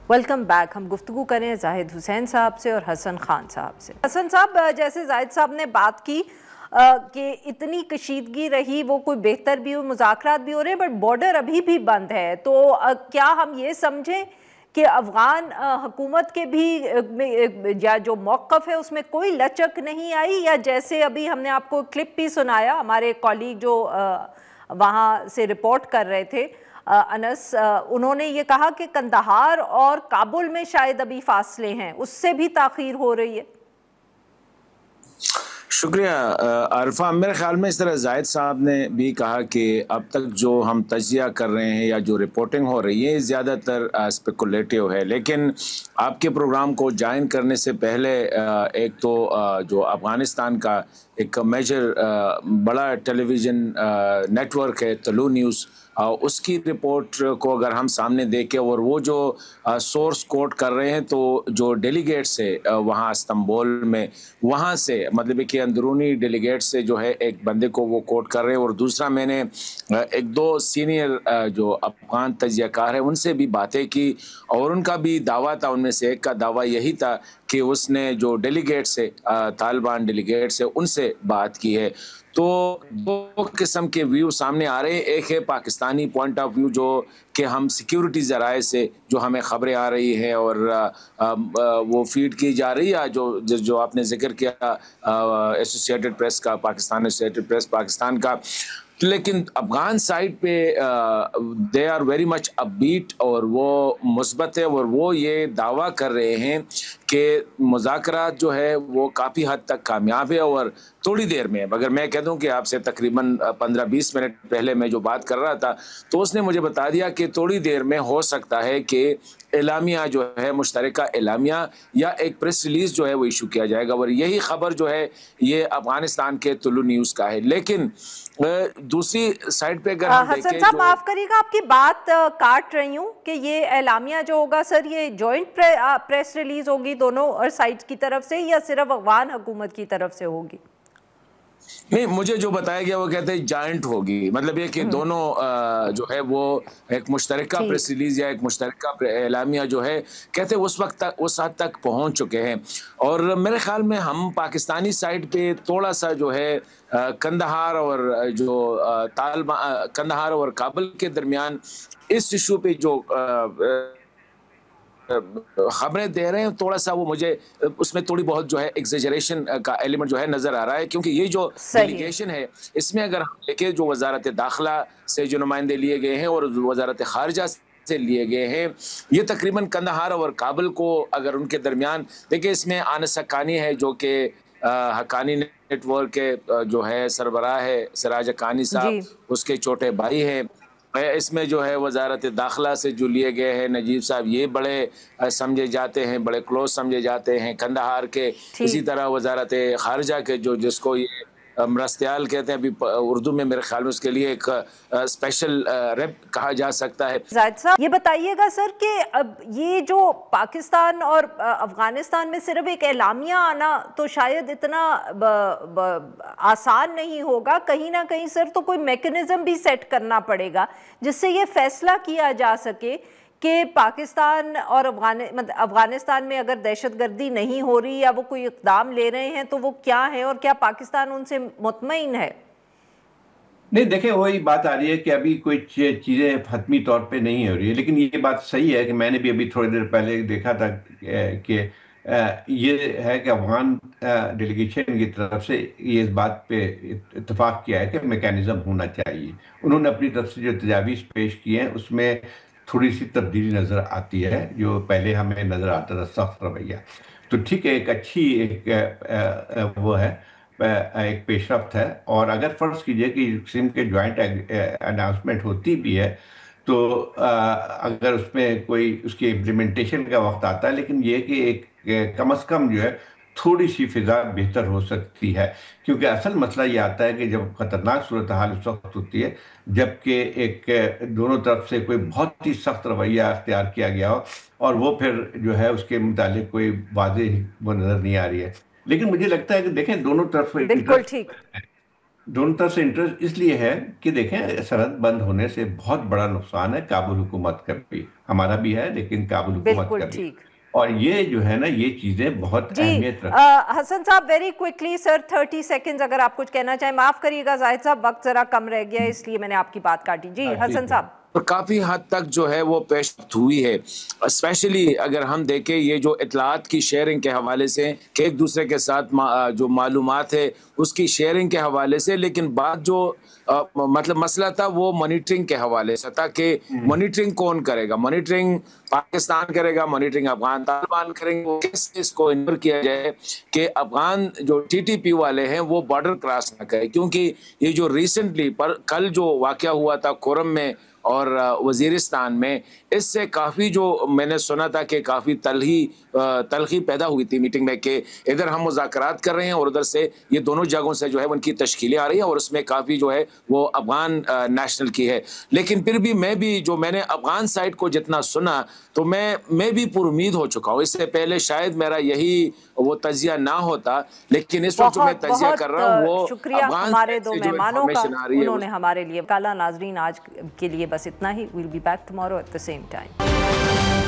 Welcome back. हम गुफ्तगू करें जाहिद हुसैन साहब से और हसन खान साहब से। हसन साहब, जैसे जाहिद साहब ने बात की कि इतनी कशीदगी रही, वो कोई बेहतर भी हो, मुज़ाकरात भी हो रहे हैं, बट बॉर्डर अभी भी बंद है, तो क्या हम ये समझें कि अफ़गान हुकूमत के भी या जो मौक़िफ़ है उसमें कोई लचक नहीं आई, या जैसे अभी हमने आपको क्लिप भी सुनाया, हमारे कॉलीग जो वहाँ से रिपोर्ट कर रहे थे अनस, उन्होंने ये कहा कि कंदहार और काबुल में शायद अभी फासले हैं, उससे भी ताख़ीर हो रही है। शुक्रिया आरफा। मेरे ख्याल में इस तरह जाहिद साहब ने भी कहा कि अब तक जो हम तजिया कर रहे हैं या जो रिपोर्टिंग हो रही है ज़्यादातर स्पेकुलेटिव है, लेकिन आपके प्रोग्राम को ज्वाइन करने से पहले एक तो जो अफ़गानिस्तान का एक मेजर बड़ा टेलीविज़न नेटवर्क है तलू न्यूज़, उसकी रिपोर्ट को अगर हम सामने देखें और वो जो सोर्स कोट कर रहे हैं, तो जो डेलीगेट्स है वहाँ इस्तांबुल में, वहाँ से मतलब कि अंदरूनी डेलीगेट से जो है एक बंदे को वो कोट कर रहे हैं, और दूसरा मैंने एक दो सीनियर जो अफ़गान तजियाकार है उनसे भी बातें की, और उनका भी दावा था, उनमें से एक का दावा यही था कि उसने जो डेलीगेट्स है तालिबान डेलीगेट्स है उनसे बात की है। तो दो किस्म के व्यू सामने आ रहे हैं। एक है पाकिस्तानी पॉइंट ऑफ व्यू, जो कि हम सिक्योरिटी ज़राए से जो हमें ख़बरें आ रही हैं और वो फीड की जा रही है, जो आपने जिक्र किया एसोसिएटेड प्रेस का, पाकिस्तान एसोसिएटेड प्रेस पाकिस्तान का, लेकिन अफ़गान साइड पे they are very much upbeat और वो मुस्बत है, और वो ये दावा कर रहे हैं कि मुज़ाकरात जो है वो काफ़ी हद तक कामयाब है। और थोड़ी देर में, अगर मैं कह दूं कि आपसे तकरीबन 15-20 मिनट पहले मैं जो बात कर रहा था, तो उसने मुझे बता दिया कि थोड़ी देर में हो सकता है कि एलामिया जो है, मुश्तरका एलामिया या एक प्रेस रिलीज़ जो है वो इशू किया जाएगा, और यही खबर जो है ये अफ़गानिस्तान के तुलु न्यूज़ का है। लेकिन दूसरी साइड पे अगर हम देखें, हसन साहब माफ़ करिएगा, आपकी बात काट रही हूँ कि ये एलामिया जो होगा सर, ये जॉइंट प्रेस रिलीज़ होगी दोनों और साइड्स की तरफ से, या सिर्फ अफ़गान हुकूमत की तरफ से होगी? नहीं, मुझे जो बताया गया वो कहते हैं जॉइंट होगी, मतलब ये कि दोनों जो है वो एक मुश्तरका प्रेस रिलीज या एक मुश्तरका एलामिया जो है, कहते हैं उस हद तक पहुंच चुके हैं। और मेरे ख्याल में हम पाकिस्तानी साइड पे थोड़ा सा जो है कंदहार और जो कंदहार और काबुल के दरमियान इस इशू पे जो खबरें दे रहे हैं, थोड़ा सा वो मुझे उसमें थोड़ी बहुत जो है एग्जेजरेशन का एलिमेंट जो है नजर आ रहा है, क्योंकि ये जो डेलीगेशन है इसमें अगर हम देखें, जो वजारत दाखिला से जो नुमाइंदे लिए गए हैं और वजारत खारजा से लिए गए हैं, ये तकरीबन कंदहार और काबुल को अगर उनके दरमियान देखिए, इसमें आनस हक्कानी है जो कि हक्कानी नेटवर्क के जो है सरबराह है, सिराज हक्कानी साहब, उसके छोटे भाई हैं। इसमें जो है वजारत दाखिला से जो लिए गए हैं नजीब साहब, ये बड़े समझे जाते हैं, बड़े क्लोज समझे जाते हैं कंदहार के। इसी तरह वजारत खारजा के जो जिसको ये मरस्तियाल कहते हैं, अभी उर्दू में मेरे ख्याल में उसके लिए एक स्पेशल रेप कहा जा सकता है। जाहिद साहब ये बताइएगा सर कि अब ये जो पाकिस्तान और अफगानिस्तान में सिर्फ एक एलामिया आना तो शायद इतना आसान नहीं होगा, कहीं ना कहीं सर तो कोई मैकेनिज्म भी सेट करना पड़ेगा जिससे ये फैसला किया जा सके कि पाकिस्तान और अफगानिस्तान में अगर दहशतगर्दी नहीं हो रही या वो कोई इक़दाम ले रहे हैं तो वो क्या है, और क्या पाकिस्तान उनसे मुतमईन है? नहीं, देखें वही बात आ रही है कि अभी कोई चीज़ें हतमी तौर पे नहीं हो रही है, लेकिन ये बात सही है कि मैंने भी अभी थोड़ी देर पहले देखा था कि ये है कि अफगान डेलीगेशन की तरफ से ये इस बात पे इत्तेफाक किया है कि मैकेनिज़्म होना चाहिए। उन्होंने अपनी तरफ से जो तजावीज़ पेश की हैं उसमें थोड़ी सी तब्दीली नज़र आती है, जो पहले हमें नज़र आता था सख्त रवैया। तो ठीक है, एक अच्छी एक वो है, एक पेशरफ्त है। और अगर फ़र्ज़ कीजिए कि किस्म के जॉइंट अनाउंसमेंट होती भी है तो अगर उसमें कोई उसकी इम्प्लीमेंटेशन का वक्त आता है, लेकिन ये कि एक कम अज़ कम जो है थोड़ी सी फिजा बेहतर हो सकती है, क्योंकि असल मसला ये आता है कि जब ख़तरनाक सूरत हाल उस वक्त होती है जबकि एक दोनों तरफ से कोई बहुत ही सख्त रवैया अख्तियार किया गया हो और वो फिर जो है उसके मुतालिक कोई वाज़ेह वो नज़र नहीं आ रही है। लेकिन मुझे लगता है कि देखें दोनों तरफ बिल्कुल ठीक दोनों तरफ से इंटरेस्ट इसलिए है कि देखें, सरहद बंद होने से बहुत बड़ा नुकसान है काबुल हुकूमत का भी, हमारा भी है लेकिन काबुल हुकूमत बिल्कुल का भी। ठीक और ये जो है ना, ये चीजें बहुत जी। अहमियत रखती हसन साहब वेरी क्विकली सर 30 सेकंड्स अगर आप कुछ कहना चाहें। माफ करिएगा जाहिद साहब, वक्त जरा कम रह गया इसलिए मैंने आपकी बात काटी जी। हैं। हसन ठीक है। साहब और काफ़ी हद तक जो है वो पेश हुई है, स्पेशली अगर हम देखें ये जो इतलात की शेयरिंग के हवाले से कि एक दूसरे के साथ जो मालूमात है उसकी शेयरिंग के हवाले से, लेकिन बात जो मतलब मसला था वो मॉनिटरिंग के हवाले से था कि मॉनिटरिंग कौन करेगा, मॉनिटरिंग पाकिस्तान करेगा, मॉनिटरिंग अफगान तालिबान करेंगे, वो कैसे इसको इन्वर किया जाए कि अफगान जो टीटीपी वाले हैं वो बॉर्डर क्रॉस ना करें। क्योंकि ये जो रिसेंटली पर कल जो वाक़या हुआ था कोरम में और वजीरिस्तान में, इससे काफ़ी जो मैंने सुना था कि काफ़ी तलखी पैदा हुई थी मीटिंग में कि इधर हम मुज़ाकरात कर रहे हैं और उधर से ये दोनों जगहों से जो है उनकी तश्कीलें आ रही हैं और उसमें काफ़ी जो है वो अफगान नेशनल की है। लेकिन फिर भी जो मैंने अफगान साइड को जितना सुना तो मैं भी पुरुमीद हो चुका हूँ। इससे पहले शायद मेरा यही वो तजिया ना होता, लेकिन इस वक्त जो मैं तजिया कर रहा हूँ वो शुक्रिया अफगान हमारे दो मेहमानों का, आ रही है उन्होंने हमारे लिए काला। नाजरीन आज के लिए बस इतना ही। Will be back tomorrow at the same time.